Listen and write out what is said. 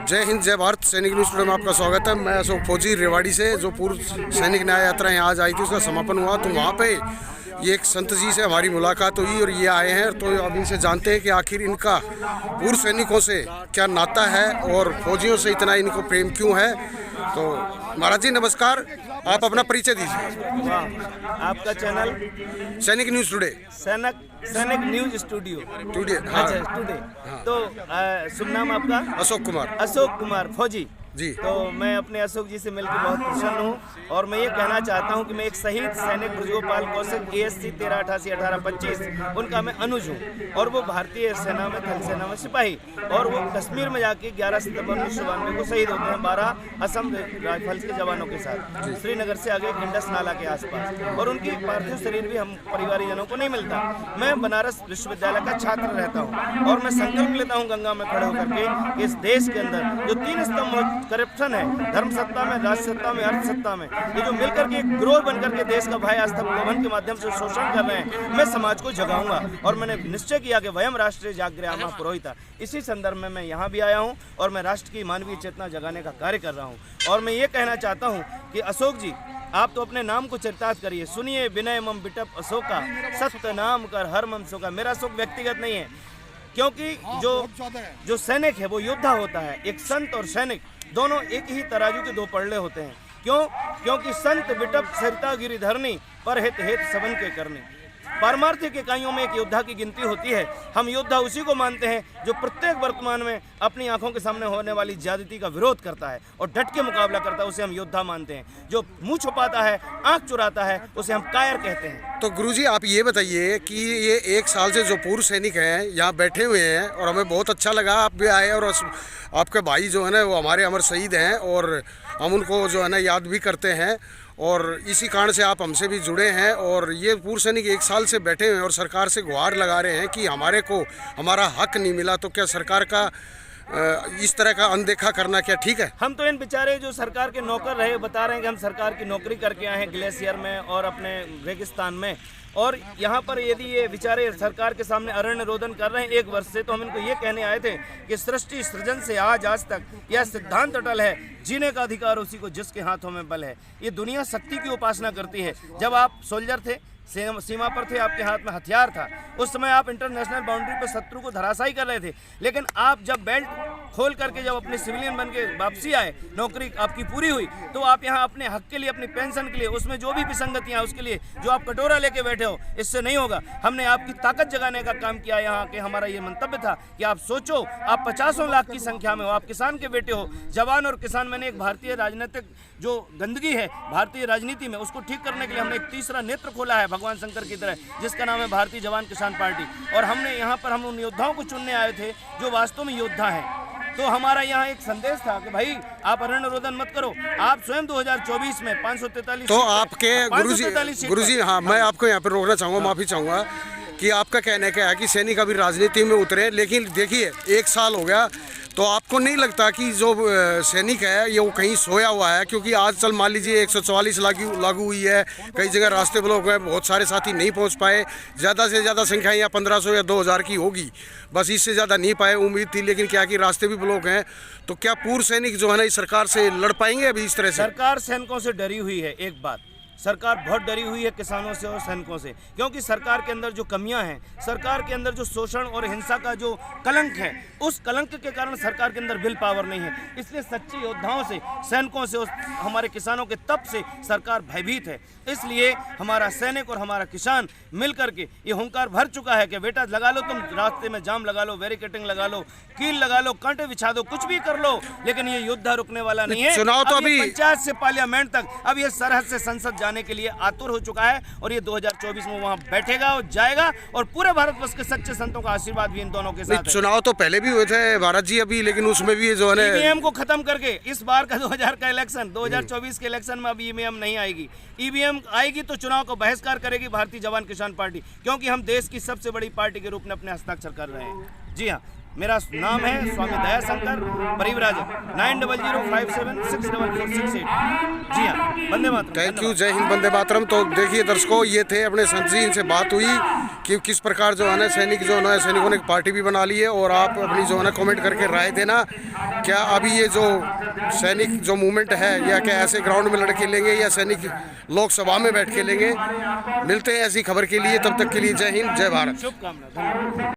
जय हिंद जय भारत। सैनिक न्यूज़ टुडे में आपका स्वागत है। मैं अशोक फौजी रेवाड़ी से। जो पूर्व सैनिक न्याय यात्रा यहाँ आज आई थी उसका समापन हुआ, तो वहाँ पे ये एक संत जी से हमारी मुलाकात हुई और ये आए हैं। तो अब इनसे जानते हैं कि आखिर इनका पूर्व सैनिकों से क्या नाता है और फौजियों से इतना इनको प्रेम क्यों है। तो महाराज जी नमस्कार, आप अपना परिचय दीजिए। आपका चैनल सैनिक न्यूज़ टुडे। सैनिक न्यूज स्टूडियो हाँ। अच्छा टुडे। तो शुभ नाम आपका? अशोक कुमार फौजी जी। तो मैं अपने अशोक जी से मिलकर बहुत प्रसन्न हूँ और मैं ये कहना चाहता हूँ कि मैं एक शहीद सैनिक ब्रजगोपाल कौशिक ASC 1388-1825 उनका मैं अनुज हूँ और वो भारतीय सेना में थल सेना में सिपाही, और वो कश्मीर में जाके 11 सितंबर 1992 को शहीद होते हैं 12 असम राइफल्स के जवानों के साथ श्रीनगर से आगे इंडस नाला के आसपास, और उनकी पार्थिव शरीर भी हम परिवारजनों को नहीं मिलता। मैं बनारस विश्वविद्यालय का छात्र रहता हूँ और मैं संकल्प लेता हूँ गंगा में खड़े होकर के इस देश के अंदर जो 3 स्तंभ करप्शन है, धर्म सत्ता में, राज सत्ता में, अर्थ सत्ता में, ये जो मिलकर के एक ग्रोह बनकर के देश का भाई आस्था प्रलोभन के माध्यम से शोषण कर रहे हैं, मैं समाज को जगाऊंगा और मैंने निश्चय किया कि वयम राष्ट्रीय जागृयामः पुरोहिता। इसी संदर्भ में मैं यहाँ भी आया हूँ और मैं राष्ट्र की मानवीय चेतना जगाने का कार्य कर रहा हूँ। और मैं ये कहना चाहता हूँ कि अशोक जी, आप तो अपने नाम को चरितार्थ करिए। सुनिए विनय मम बिटप अशोका, सत्य नाम कर हर मम शोका। मेरा शोक व्यक्तिगत नहीं है, क्योंकि जो सैनिक है वो योद्धा होता है। एक संत और सैनिक दोनों एक ही तराजू के 2 पड़ले होते हैं। क्योंकि संत बिटप सरिता गिरिधरनी, पर हित हित सबन के करनी। पारमार्थिक इकाइयों में एक योद्धा की गिनती होती है। हम योद्धा उसी को मानते हैं जो प्रत्येक वर्तमान में अपनी आंखों के सामने होने वाली ज्यादती का विरोध करता है और डट के मुकाबला करता है, उसे हम योद्धा मानते हैं। जो मुंह छुपाता है, आंख चुराता है, उसे हम कायर कहते हैं। तो गुरुजी आप ये बताइए कि ये 1 साल से जो पूर्व सैनिक हैं यहाँ बैठे हुए हैं और हमें बहुत अच्छा लगा आप भी आए, और आपके भाई जो है ना वो हमारे अमर शहीद हैं और हम उनको जो है ना याद भी करते हैं, और इसी कारण से आप हमसे भी जुड़े हैं। और ये पूर्व सैनिक 1 साल से बैठे हुए हैं और सरकार से गुहार लगा रहे हैं कि हमारे को हमारा हक नहीं मिला। तो क्या सरकार का इस तरह का अनदेखा करना क्या ठीक है? हम तो इन बेचारे जो सरकार के नौकर रहे बता रहे हैं कि हम सरकार की नौकरी करके आए हैं ग्लेशियर में और अपने रेगिस्तान में, और यहाँ पर यदि ये बेचारे सरकार के सामने अरण्य रोदन कर रहे हैं 1 वर्ष से, तो हम इनको ये कहने आए थे कि सृष्टि सृजन से आज तक यह सिद्धांत अटल है, जीने का अधिकार उसी को जिसके हाथों में बल है। ये दुनिया शक्ति की उपासना करती है। जब आप सोल्जर थे, सीमा पर थे, आपके हाथ में हथियार था, उस समय आप इंटरनेशनल बाउंड्री पर शत्रु को धराशायी कर रहे थे। लेकिन आप जब बेल्ट खोल करके जब अपने सिविलियन बन के वापसी आए, नौकरी आपकी पूरी हुई, तो आप यहाँ अपने हक के लिए, अपनी पेंशन के लिए, उसमें जो भी विसंगतियाँ उसके लिए जो आप कटोरा लेके बैठे हो, इससे नहीं होगा। हमने आपकी ताकत जगाने का काम किया यहाँ के। हमारा ये मंतव्य था कि आप सोचो, आप 50 लाख की संख्या में हो, आप किसान के बेटे हो। जवान और किसान, मैंने एक भारतीय राजनीतिक जो गंदगी है भारतीय राजनीति में, उसको ठीक करने के लिए हमने एक तीसरा नेत्र खोला है भगवान शंकर की तरह, जिसका नाम है भारतीय जवान किसान पार्टी। और हमने यहाँ पर हम उन योद्धाओं को चुनने आए थे जो वास्तव में योद्धा हैं। तो हमारा यहाँ एक संदेश था कि भाई आप अरण्य रोदन मत करो। आप स्वयं 2024 में 543 तो आपके गुरुजी हाँ, मैं आपको यहाँ पर रोकना चाहूँगा, माफ़ी चाहूँगा कि आपका कहने का है कि सैनिक अभी राजनीति में उतरे, लेकिन देखिए 1 साल हो गया, तो आपको नहीं लगता कि जो सैनिक है ये वो कहीं सोया हुआ है? क्योंकि आज चल मान लीजिए 144 लागू हुई है, कई जगह रास्ते ब्लॉक है, बहुत सारे साथी नहीं पहुंच पाए। ज़्यादा से ज़्यादा संख्या या 1500 या 2000 की होगी, बस इससे ज़्यादा नहीं पाए। उम्मीद थी, लेकिन क्या कि रास्ते भी ब्लॉक हैं। तो क्या पूर्व सैनिक जो है ना इस सरकार से लड़ पाएंगे अभी इस तरह से? सरकार सैनिकों से डरी हुई है। एक बात, सरकार बहुत डरी हुई है किसानों से और सैनिकों से, क्योंकि सरकार के अंदर जो कमियां हैं, सरकार के अंदर जो शोषण और हिंसा का जो कलंक है, उस कलंक के कारण सरकार के अंदर विल पावर नहीं है। इसलिए सच्चे योद्धाओं से, सैनिकों से, हमारे किसानों के तप से सरकार भयभीत है। इसलिए हमारा सैनिक और हमारा किसान मिल करके ये हुंकार भर चुका है कि बेटा लगा लो, तुम रास्ते में जाम लगा लो, बैरिकेडिंग लगा लो, कील लगा लो, कांटे बिछा दो, कुछ भी कर लो, लेकिन ये युद्ध रुकने वाला नहीं है। चुनाव तो अभी पंचायत से पार्लियामेंट तक, अब ये सरहद से संसद जाने के लिए आतुर हो चुका है, और ये 2024 में वहां बैठेगा और जाएगा, और पूरे भारतवर्ष के सच्चे संतों का आशीर्वाद भी इन दोनों के साथ है। चुनाव तो पहले भी हुए थे भारत जी अभी, लेकिन उसमें भी जो है ईवीएम को खत्म करके इस बार का 2000 का इलेक्शन, 2024 के इलेक्शन में अब ईवीएम नहीं आएगी। ईवीएम आएगी तो चुनाव को बहिष्कार करेगी भारतीय जवान किसान पार्टी, क्योंकि हम देश की सबसे बड़ी पार्टी के रूप में अपने हस्ताक्षर कर रहे हैं। जी हाँ, मेरा नाम है स्वामी दयाशंकर परिव्राजक 9005764468। जी हाँ, वंदे मातरम। थैंक यू, जय हिंद, वंदे मातरम। तो देखिए दर्शकों, ये थे अपने संत जी, इनसे बात हुई कि किस प्रकार जो है ना सैनिक जो है सैनिकों ने एक पार्टी भी बना ली है। और आप अपनी जो है ना कमेंट करके राय देना, क्या अभी ये जो सैनिक जो मूवमेंट है या क्या ऐसे ग्राउंड में लड़के लेंगे या सैनिक लोकसभा में बैठ के लेंगे। मिलते हैं ऐसी खबर के लिए, तब तक के लिए जय हिंद, जय भारत। शुभकामना, धन्यवाद।